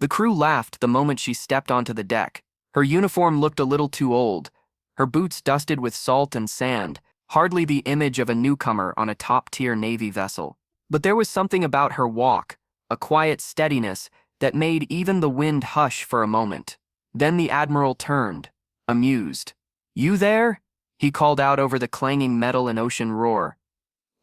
The crew laughed the moment she stepped onto the deck. Her uniform looked a little too old, her boots dusted with salt and sand, hardly the image of a newcomer on a top-tier Navy vessel. But there was something about her walk, a quiet steadiness, that made even the wind hush for a moment. Then the Admiral turned, amused. "You there?" he called out over the clanging metal and ocean roar.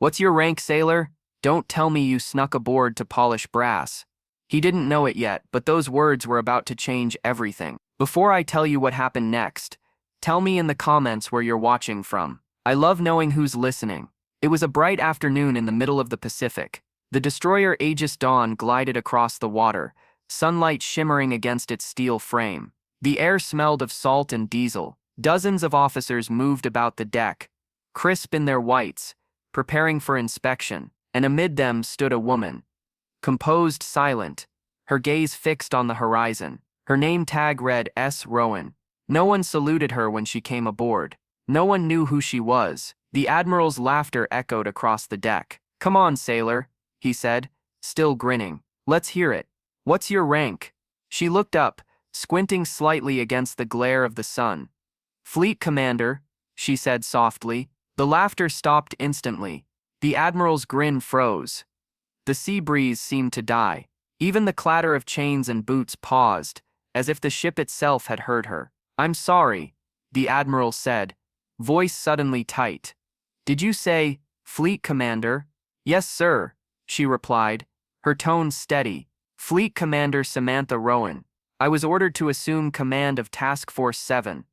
"What's your rank, sailor? Don't tell me you snuck aboard to polish brass." He didn't know it yet, but those words were about to change everything. Before I tell you what happened next, tell me in the comments where you're watching from. I love knowing who's listening. It was a bright afternoon in the middle of the Pacific. The destroyer Aegis Dawn glided across the water, sunlight shimmering against its steel frame. The air smelled of salt and diesel. Dozens of officers moved about the deck, crisp in their whites, preparing for inspection, and amid them stood a woman. Composed, silent, her gaze fixed on the horizon. Her name tag read S. Rowan. No one saluted her when she came aboard. No one knew who she was. The Admiral's laughter echoed across the deck. "Come on, sailor," he said, still grinning. "Let's hear it. What's your rank?" She looked up, squinting slightly against the glare of the sun. "Fleet Commander," she said softly. The laughter stopped instantly. The Admiral's grin froze. The sea breeze seemed to die. Even the clatter of chains and boots paused, as if the ship itself had heard her. "I'm sorry," the Admiral said, voice suddenly tight. "Did you say, Fleet Commander?" "Yes, sir," she replied, her tone steady. "Fleet Commander Samantha Rowan. I was ordered to assume command of Task Force 7.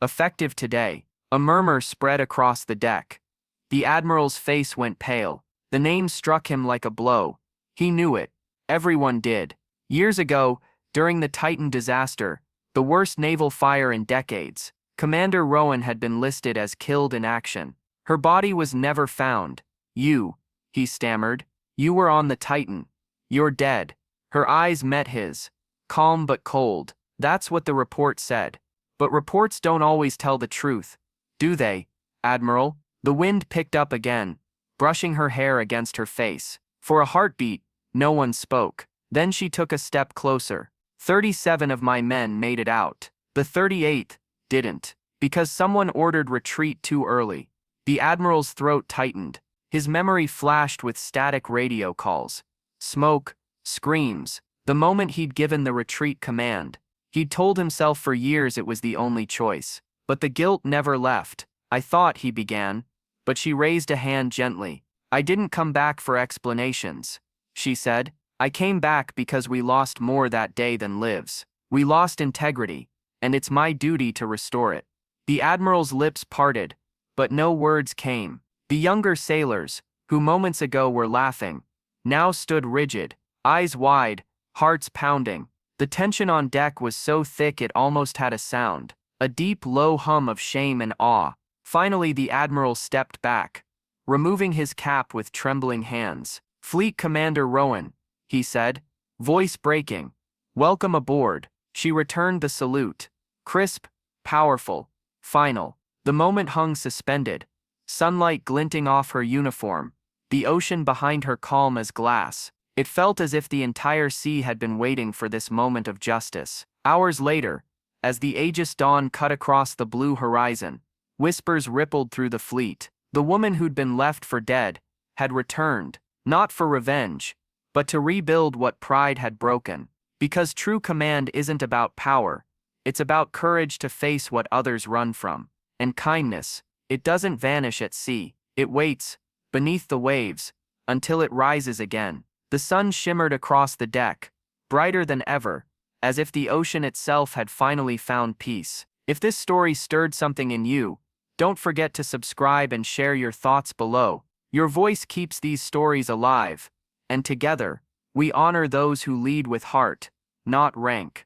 Effective today." A murmur spread across the deck. The Admiral's face went pale. The name struck him like a blow. He knew it. Everyone did. Years ago, during the Titan disaster, the worst naval fire in decades, Commander Rowan had been listed as killed in action. Her body was never found. "You," he stammered. "You were on the Titan. You're dead." Her eyes met his, calm but cold. "That's what the report said. But reports don't always tell the truth, do they, Admiral?" The wind picked up again, brushing her hair against her face. For a heartbeat, no one spoke. Then she took a step closer. 37 of my men made it out. The 38th didn't, because someone ordered retreat too early. The Admiral's throat tightened. His memory flashed with static radio calls. Smoke, screams. The moment he'd given the retreat command, he'd told himself for years it was the only choice. But the guilt never left. "I thought," he began, but she raised a hand gently. "I didn't come back for explanations," she said. "I came back because we lost more that day than lives. We lost integrity, and it's my duty to restore it." The Admiral's lips parted, but no words came. The younger sailors, who moments ago were laughing, now stood rigid, eyes wide, hearts pounding. The tension on deck was so thick it almost had a sound, a deep, low hum of shame and awe. Finally, the Admiral stepped back, removing his cap with trembling hands. "Fleet Commander Rowan," he said, voice breaking. "Welcome aboard." She returned the salute. Crisp, powerful, final. The moment hung suspended, sunlight glinting off her uniform, the ocean behind her calm as glass. It felt as if the entire sea had been waiting for this moment of justice. Hours later, as the Aegis Dawn cut across the blue horizon, whispers rippled through the fleet. The woman who'd been left for dead had returned, not for revenge, but to rebuild what pride had broken. Because true command isn't about power, it's about courage to face what others run from. And kindness, it doesn't vanish at sea. It waits, beneath the waves, until it rises again. The sun shimmered across the deck, brighter than ever, as if the ocean itself had finally found peace. If this story stirred something in you, don't forget to subscribe and share your thoughts below. Your voice keeps these stories alive, and together, we honor those who lead with heart, not rank.